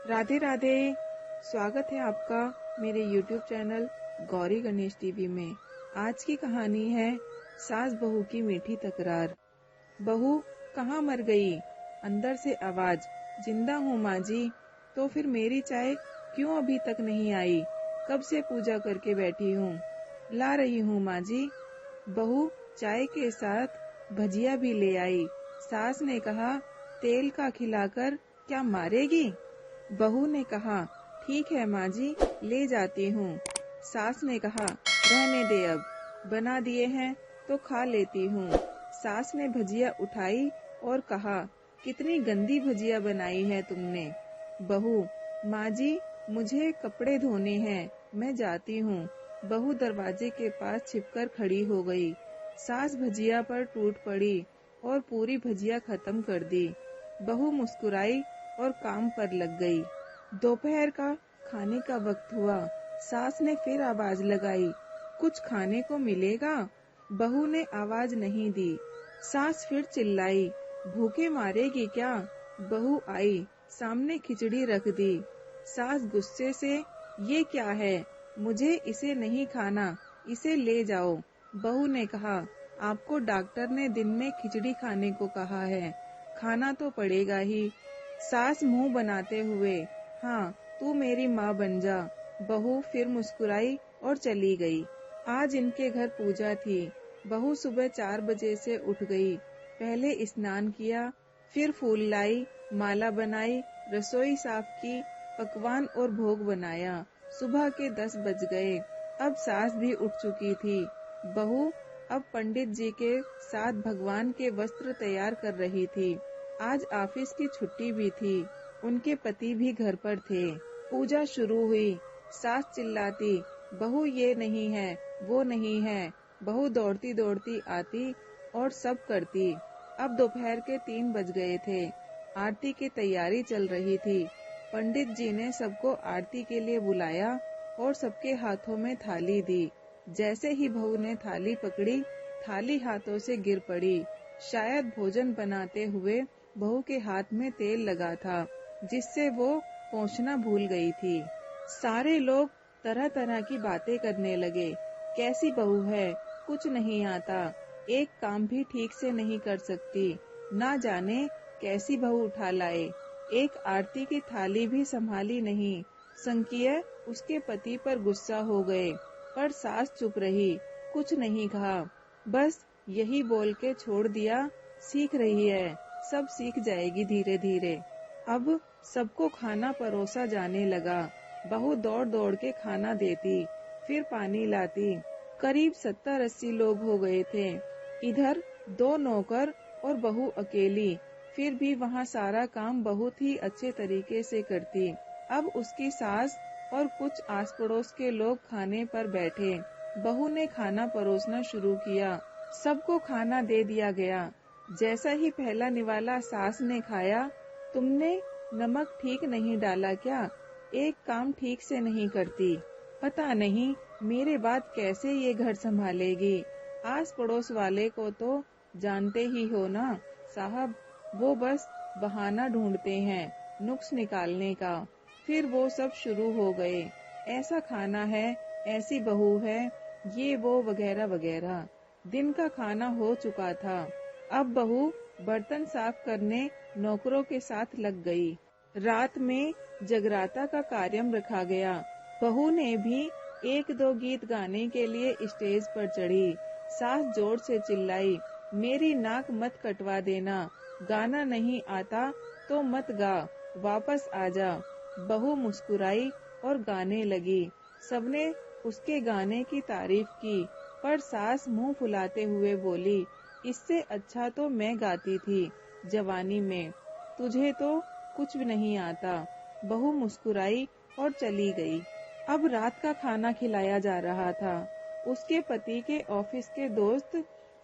राधे राधे। स्वागत है आपका मेरे YouTube channel Gauri Ganesh TV में। आज की कहानी है सास बहू की मीठी तकरार। बहू कहाँ मर गई? अंदर से आवाज, जिंदा हूँ माँ जी। तो फिर मेरी चाय क्यों अभी तक नहीं आई? कब से पूजा करके बैठी हूँ, ला रही हूँ माँ जी। बहू चाय के साथ भजिया भी ले आई। सास ने कहा, तेल का खिलाकर क्या मारेगी? बहू ने कहा, ठीक है माँ जी, ले जाती हूँ। सास ने कहा, रहने दे, अब बना दिए हैं तो खा लेती हूँ। सास ने भजिया उठाई और कहा, कितनी गंदी भजिया बनाई है तुमने। बहू, माँ जी मुझे कपड़े धोने हैं, मैं जाती हूँ। बहू दरवाजे के पास छिपकर खड़ी हो गई। सास भजिया पर टूट पड़ी और पूरी भजिया खत्म कर दी। बहू मुस्कुराई और काम पर लग गई। दोपहर का खाने का वक्त हुआ। सास ने फिर आवाज लगाई, कुछ खाने को मिलेगा? बहू ने आवाज नहीं दी। सास फिर चिल्लाई, भूखे मारेगी क्या? बहू आई, सामने खिचड़ी रख दी। सास गुस्से से, ये क्या है? मुझे इसे नहीं खाना, इसे ले जाओ। बहू ने कहा, आपको डॉक्टर ने दिन में खिचड़ी खाने को कहा है, खाना तो पड़ेगा ही। सास मुंह बनाते हुए, हाँ तू मेरी माँ बन जा। बहू फिर मुस्कुराई और चली गई। आज इनके घर पूजा थी। बहू सुबह 4 बजे से उठ गई। पहले स्नान किया, फिर फूल लाई, माला बनाई, रसोई साफ की, पकवान और भोग बनाया। सुबह के 10 बज गए। अब सास भी उठ चुकी थी। बहू अब पंडित जी के साथ भगवान के वस्त्र तैयार कर रही थी। आज ऑफिस की छुट्टी भी थी। उनके पति भी घर पर थे। पूजा शुरू हुई। सास चिल्लाती, बहू ये नहीं है, वो नहीं है। बहू दौड़ती दौड़ती आती और सब करती। अब दोपहर के 3 बज गए थे। आरती की तैयारी चल रही थी। पंडित जी ने सबको आरती के लिए बुलाया और सबके हाथों में थाली दी। जैसे ही बहू ने थाली पकड़ी, थाली हाथों से गिर पड़ी। शायद भोजन बनाते हुए बहू के हाथ में तेल लगा था, जिससे वो पोंछना भूल गई थी। सारे लोग तरह तरह की बातें करने लगे। कैसी बहू है, कुछ नहीं आता, एक काम भी ठीक से नहीं कर सकती, ना जाने कैसी बहू उठा लाए, एक आरती की थाली भी संभाली नहीं। संकीय उसके पति पर गुस्सा हो गए, पर सास चुप रही, कुछ नहीं कहा, बस यही बोल के छोड़ दिया, सीख रही है, सब सीख जाएगी धीरे धीरे। अब सबको खाना परोसा जाने लगा। बहू दौड़ दौड़ के खाना देती, फिर पानी लाती। करीब 70-80 लोग हो गए थे। इधर 2 नौकर और बहू अकेली। फिर भी वहाँ सारा काम बहुत ही अच्छे तरीके से करती। अब उसकी सास और कुछ आस पड़ोस के लोग खाने पर बैठे। बहू ने खाना परोसना शुरू किया। सबको खाना दे दिया गया। जैसा ही पहला निवाला सास ने खाया, तुमने नमक ठीक नहीं डाला क्या? एक काम ठीक से नहीं करती, पता नहीं मेरे बाद कैसे ये घर संभालेगी। आस पड़ोस वाले को तो जानते ही हो ना साहब, वो बस बहाना ढूंढते हैं नुक्स निकालने का। फिर वो सब शुरू हो गए, ऐसा खाना है, ऐसी बहू है, ये वो वगैरह वगैरह। दिन का खाना हो चुका था। अब बहू बर्तन साफ करने नौकरों के साथ लग गई। रात में जगराता का कार्यक्रम रखा गया। बहू ने भी 1-2 गीत गाने के लिए स्टेज पर चढ़ी। सास जोर से चिल्लाई, मेरी नाक मत कटवा देना, गाना नहीं आता तो मत गा, वापस आजा। बहू मुस्कुराई और गाने लगी। सबने उसके गाने की तारीफ की, पर सास मुंह फुलाते हुए बोली, इससे अच्छा तो मैं गाती थी जवानी में, तुझे तो कुछ भी नहीं आता। बहू मुस्कुराई और चली गई। अब रात का खाना खिलाया जा रहा था। उसके पति के ऑफिस के दोस्त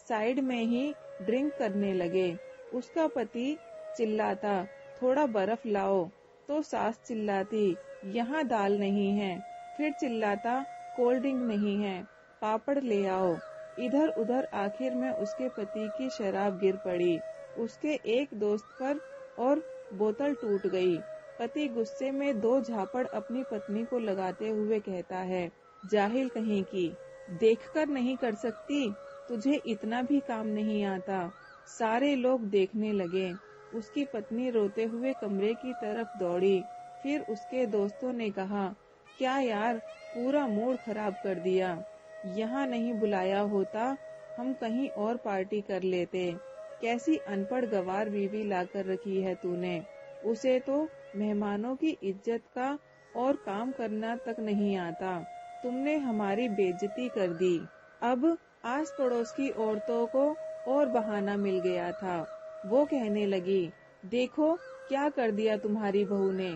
साइड में ही ड्रिंक करने लगे। उसका पति चिल्लाता, थोड़ा बर्फ लाओ, तो सास चिल्लाती, यहाँ दाल नहीं है। फिर चिल्लाता, कोल्ड ड्रिंक नहीं है, पापड़ ले आओ। इधर उधर आखिर में उसके पति की शराब गिर पड़ी। उसके एक दोस्त पर और बोतल टूट गई। पति गुस्से में 2 झापड़ अपनी पत्नी को लगाते हुए कहता है, जाहिल कहीं की, देखकर नहीं कर सकती, तुझे इतना भी काम नहीं आता। सारे लोग देखने लगे। उसकी पत्नी रोते हुए कमरे की तरफ दौड़ी। फिर उसके दोस्तों ने कहा, क्या यार, पूरा मूड खराब कर दिया। यहाँ नहीं बुलाया होता, हम कहीं और पार्टी कर लेते। कैसी अनपढ़ गवार बीवी लाकर रखी है तूने। उसे तो मेहमानों की इज्जत का और काम करना तक नहीं आता। तुमने हमारी बेइज्जती कर दी। अब आस पड़ोस की औरतों को और बहाना मिल गया था। वो कहने लगी, देखो क्या कर दिया तुम्हारी बहू ने,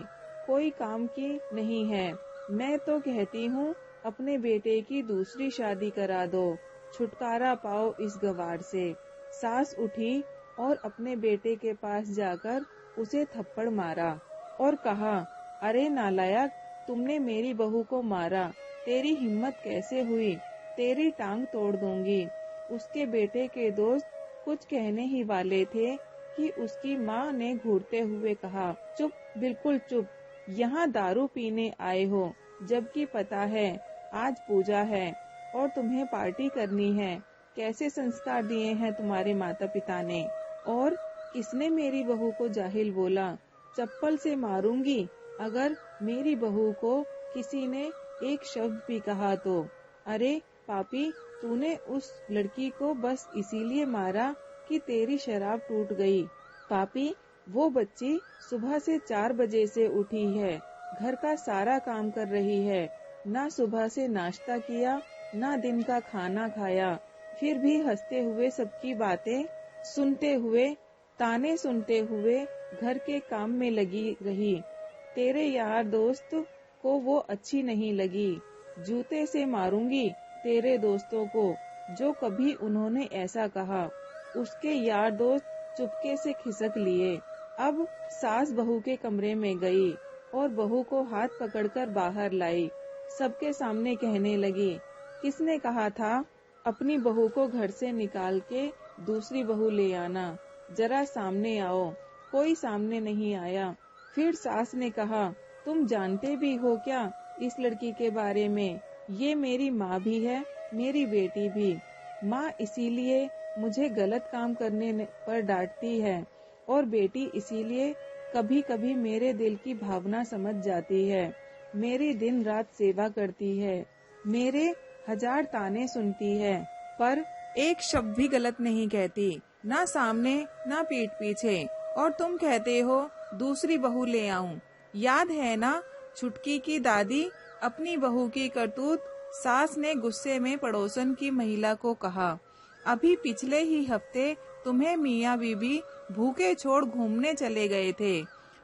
कोई काम की नहीं है। मैं तो कहती हूँ अपने बेटे की दूसरी शादी करा दो, छुटकारा पाओ इस गवार से। सास उठी और अपने बेटे के पास जाकर उसे थप्पड़ मारा और कहा, अरे नालायक, तुमने मेरी बहू को मारा, तेरी हिम्मत कैसे हुई, तेरी टांग तोड़ दूंगी। उसके बेटे के दोस्त कुछ कहने ही वाले थे कि उसकी माँ ने घूरते हुए कहा, चुप, बिल्कुल चुप, यहाँ दारू पीने आए हो, जबकि पता है आज पूजा है और तुम्हें पार्टी करनी है। कैसे संस्कार दिए हैं तुम्हारे माता पिता ने। और किसने मेरी बहू को जाहिल बोला, चप्पल से मारूंगी अगर मेरी बहू को किसी ने एक शब्द भी कहा तो। अरे पापी, तूने उस लड़की को बस इसीलिए मारा कि तेरी शराब टूट गई। पापी, वो बच्ची सुबह से 4 बजे से उठी है, घर का सारा काम कर रही है, ना सुबह से नाश्ता किया, ना दिन का खाना खाया, फिर भी हंसते हुए सबकी बातें सुनते हुए, ताने सुनते हुए घर के काम में लगी रही। तेरे यार दोस्त को वो अच्छी नहीं लगी। जूते से मारूंगी तेरे दोस्तों को जो कभी उन्होंने ऐसा कहा। उसके यार दोस्त चुपके से खिसक लिए। अब सास बहू के कमरे में गई और बहू को हाथ पकड़कर बाहर लाई। सबके सामने कहने लगी, किसने कहा था अपनी बहू को घर से निकाल के दूसरी बहू ले आना, जरा सामने आओ। कोई सामने नहीं आया। फिर सास ने कहा, तुम जानते भी हो क्या इस लड़की के बारे में, ये मेरी माँ भी है, मेरी बेटी भी। माँ इसीलिए मुझे गलत काम करने पर डांटती है और बेटी इसीलिए कभी कभी मेरे दिल की भावना समझ जाती है, मेरी दिन रात सेवा करती है, मेरे 1000 ताने सुनती है, पर एक शब्द भी गलत नहीं कहती, ना सामने ना पीठ पीछे। और तुम कहते हो दूसरी बहू ले आऊं। याद है ना छुटकी की दादी अपनी बहू की करतूत। सास ने गुस्से में पड़ोसन की महिला को कहा, अभी पिछले ही हफ्ते तुम्हें मियाँ बीबी भूखे छोड़ घूमने चले गए थे।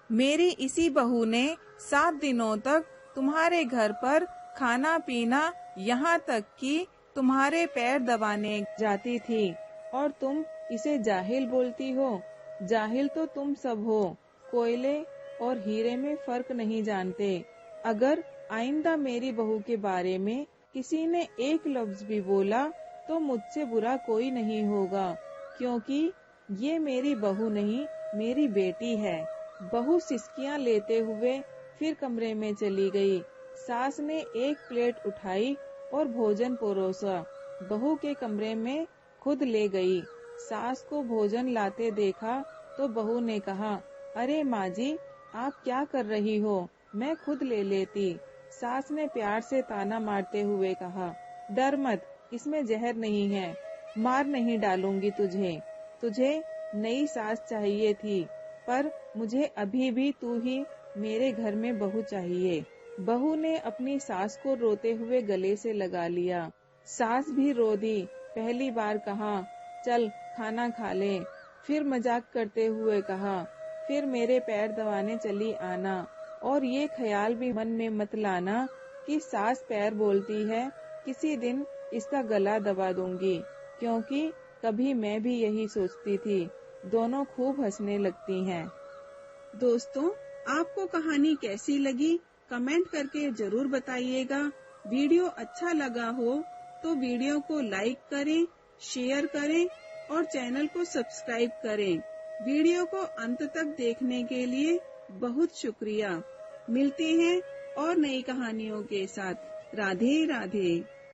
मेरी इसी बहू ने 7 दिनों तक तुम्हारे घर पर खाना पीना, यहाँ तक कि तुम्हारे पैर दबाने जाती थी, और तुम इसे जाहिल बोलती हो। जाहिल तो तुम सब हो, कोयले और हीरे में फर्क नहीं जानते। अगर आइंदा मेरी बहू के बारे में किसी ने एक लफ्ज भी बोला तो मुझसे बुरा कोई नहीं होगा, क्योंकि ये मेरी बहू नहीं, मेरी बेटी है। बहू सिसकियां लेते हुए फिर कमरे में चली गई। सास ने एक प्लेट उठाई और भोजन परोसा, बहू के कमरे में खुद ले गई। सास को भोजन लाते देखा तो बहू ने कहा, अरे माँ जी, आप क्या कर रही हो, मैं खुद ले लेती। सास ने प्यार से ताना मारते हुए कहा, डर मत, इसमें जहर नहीं है, मार नहीं डालूंगी तुझे। तुझे नई सास चाहिए थी, पर मुझे अभी भी तू ही मेरे घर में बहू चाहिए। बहू ने अपनी सास को रोते हुए गले से लगा लिया। सास भी रो दी। पहली बार कहा, चल खाना खा ले। फिर मजाक करते हुए कहा, फिर मेरे पैर दबाने चली आना, और ये ख्याल भी मन में मत लाना कि सास पैर बोलती है, किसी दिन इसका गला दबा दूंगी, क्योंकि कभी मैं भी यही सोचती थी। दोनों खूब हंसने लगती हैं। दोस्तों, आपको कहानी कैसी लगी कमेंट करके जरूर बताइएगा। वीडियो अच्छा लगा हो तो वीडियो को लाइक करें, शेयर करें और चैनल को सब्सक्राइब करें। वीडियो को अंत तक देखने के लिए बहुत शुक्रिया। मिलते हैं और नई कहानियों के साथ। राधे राधे।